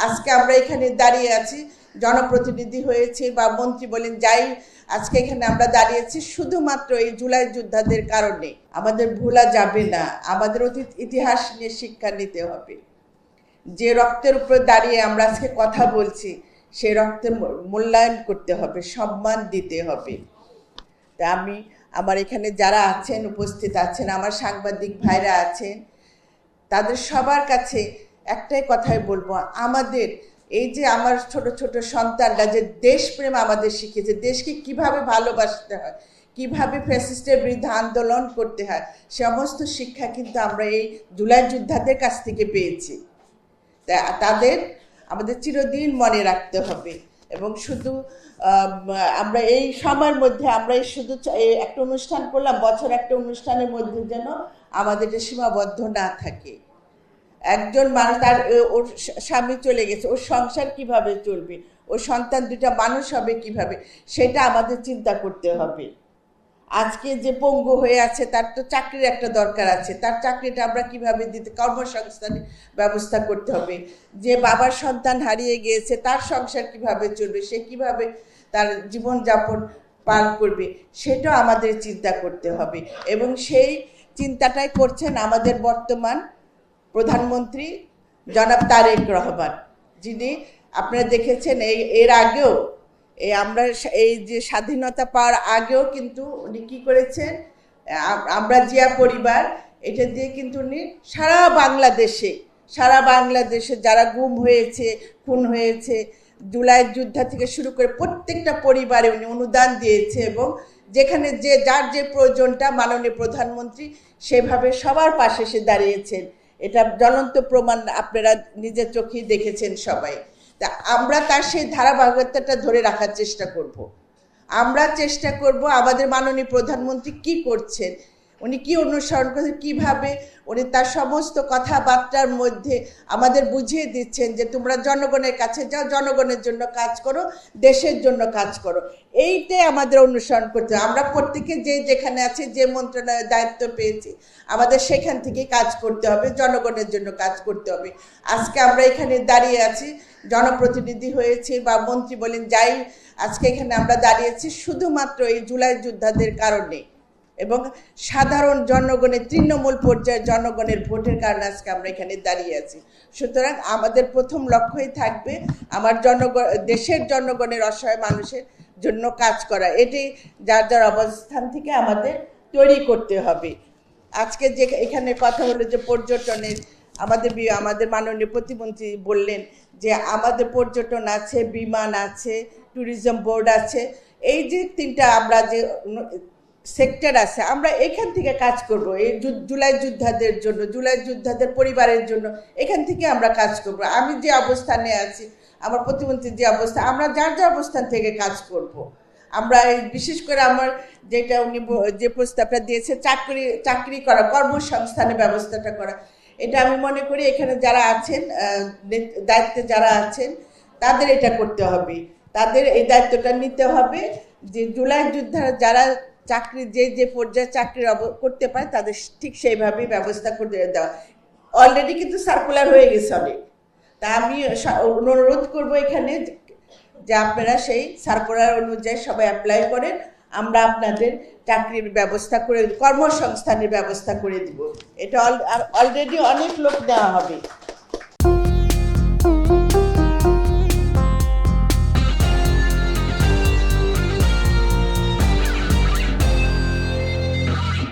আজকে আমরা এখানে দাঁড়িয়ে আছি, জনপ্রতিনিধি হয়েছে বা মন্ত্রী বলেন যাই, আজকে এখানে আমরা দাঁড়িয়েছি শুধুমাত্র এই জুলাই যোদ্ধাদের কারণে। আমাদের ভোলা যাবে না, আমাদের অতীত ইতিহাস নিয়ে শিক্ষা নিতে হবে। যে রক্তের উপর দাঁড়িয়ে আমরা আজকে কথা বলছি, সেই রক্তের মূল্যায়ন করতে হবে, সম্মান দিতে হবে। তা আমি আমার এখানে যারা আছেন, উপস্থিত আছেন, আমার সাংবাদিক ভাইরা আছেন, তাদের সবার কাছে একটাই কথাই বলবো, আমাদের এই যে আমার ছোট ছোট সন্তানরা যে দেশপ্রেম আমাদের শিখেছে, দেশকে কিভাবে ভালোবাসতে হয়, কিভাবে ফ্যাসিস্টের বিরুদ্ধে আন্দোলন করতে হয়, সমস্ত শিক্ষা কিন্তু আমরা এই জুলাই যোদ্ধাদের কাছ থেকে পেয়েছি। তাদের আমাদের চিরদিন মনে রাখতে হবে। এবং শুধু আমরা এই সময়ের মধ্যে আমরা শুধু একটা অনুষ্ঠান করলাম, বছর একটা অনুষ্ঠানের মধ্যে যেন আমাদের সীমাবদ্ধ না থাকে। একজন মানুষ, তার ওর স্বামী চলে গেছে, ওর সংসার কিভাবে চলবে, ওর সন্তান দুটা মানুষ হবে কিভাবে, সেটা আমাদের চিন্তা করতে হবে। আজকে যে পঙ্গু হয়ে আছে, তার তো চাকরির একটা দরকার আছে, তার চাকরিটা আমরা কিভাবে দিতে, কর্মসংস্থানের ব্যবস্থা করতে হবে। যে বাবার সন্তান হারিয়ে গিয়েছে, তার সংসার কিভাবে চলবে, সে কিভাবে তার জীবনযাপন পার করবে, সেটাও আমাদের চিন্তা করতে হবে। এবং সেই চিন্তাটাই করছেন আমাদের বর্তমান প্রধানমন্ত্রী জনাব তারেক রহমান, যিনি আপনারা দেখেছেন এর আগেও আমরা এই যে স্বাধীনতা পাওয়ার আগেও কিন্তু উনি কী করেছেন, আমরা জিয়া পরিবার, এটা দিয়ে কিন্তু উনি সারা বাংলাদেশে যারা গুম হয়েছে, খুন হয়েছে, জুলাই যুদ্ধ থেকে শুরু করে প্রত্যেকটা পরিবারে উনি অনুদান দিয়েছে। এবং যেখানে যার যে প্রয়োজনটা মাননীয় প্রধানমন্ত্রী সেভাবে সবার পাশে এসে দাঁড়িয়েছেন। এটা জ্বলন্ত প্রমাণ, আপনারা নিজের চোখেই দেখেছেন সবাই। তা আমরা তার সেই ধারাবাহিকতাটা ধরে রাখার চেষ্টা করব। আমরা চেষ্টা করব আমাদের মাননীয় প্রধানমন্ত্রী কি করছেন, উনি কি অনুসরণ করছেন, কীভাবে উনি তার সমস্ত কথাবার্তার মধ্যে আমাদের বুঝিয়ে দিচ্ছেন যে তোমরা জনগণের কাছে যাও, জনগণের জন্য কাজ করো, দেশের জন্য কাজ করো। এইটাই আমাদের অনুসরণ করতে হবে। আমরা প্রত্যেকে যেখানে আছি, যে মন্ত্রণালয়ের দায়িত্ব পেয়েছি, আমাদের সেখান থেকে কাজ করতে হবে, জনগণের জন্য কাজ করতে হবে। আজকে আমরা এখানে দাঁড়িয়ে আছি, জনপ্রতিনিধি হয়েছে বা মন্ত্রী বলেন যাই, আজকে এখানে আমরা দাঁড়িয়েছি শুধুমাত্র এই জুলাই যোদ্ধাদের কারণে এবং সাধারণ জনগণের, তৃণমূল পর্যায়ের জনগণের ভোটের কারণে আজকে আমরা এখানে দাঁড়িয়ে আছি। সুতরাং আমাদের প্রথম লক্ষ্যই থাকবে আমার দেশের জনগণের, অসহায় মানুষের জন্য কাজ করা। এটি যার যার অবস্থান থেকে আমাদের তৈরি করতে হবে। আজকে যে এখানে কথা হলো যে পর্যটনের, আমাদের মাননীয় প্রতিমন্ত্রী বললেন যে আমাদের পর্যটন আছে, বিমান আছে, ট্যুরিজম বোর্ড আছে, এই যে তিনটা আমরা যে সেক্টর আছে, আমরা এখান থেকে কাজ করব। এই জুলাই যোদ্ধাদের জন্য, জুলাই যোদ্ধাদের পরিবারের জন্য এখান থেকে আমরা কাজ করব। আমি যে অবস্থানে আছি, আমার প্রতিমন্ত্রী যে অবস্থা, আমরা যার যার অবস্থান থেকে কাজ করব। আমরা বিশেষ করে আমার যেটা উনি যে প্রস্তাবটা দিয়েছে, চাকরি করা, কর্মসংস্থানের ব্যবস্থাটা করা, এটা আমি মনে করি এখানে যারা আছেন, দায়িত্বে যারা আছেন, তাদের এটা করতে হবে, তাদের এই দায়িত্বটা নিতে হবে যে জুলাই যোদ্ধারা যারা চাকরি যে পর্যায়ে চাকরি করতে পারে, তাদের ঠিক সেইভাবেই ব্যবস্থা করে দেওয়া। অলরেডি কিন্তু সার্কুলার হয়ে গেছে অনেক। তা আমি অনুরোধ করব এখানে যে আপনারা সেই সার্কুলার অনুযায়ী সবাই অ্যাপ্লাই করেন, আমরা আপনাদের চাকরির ব্যবস্থা করে, কর্মসংস্থানের ব্যবস্থা করে দিব। এটা অলরেডি অনেক লোক দেওয়া হবে।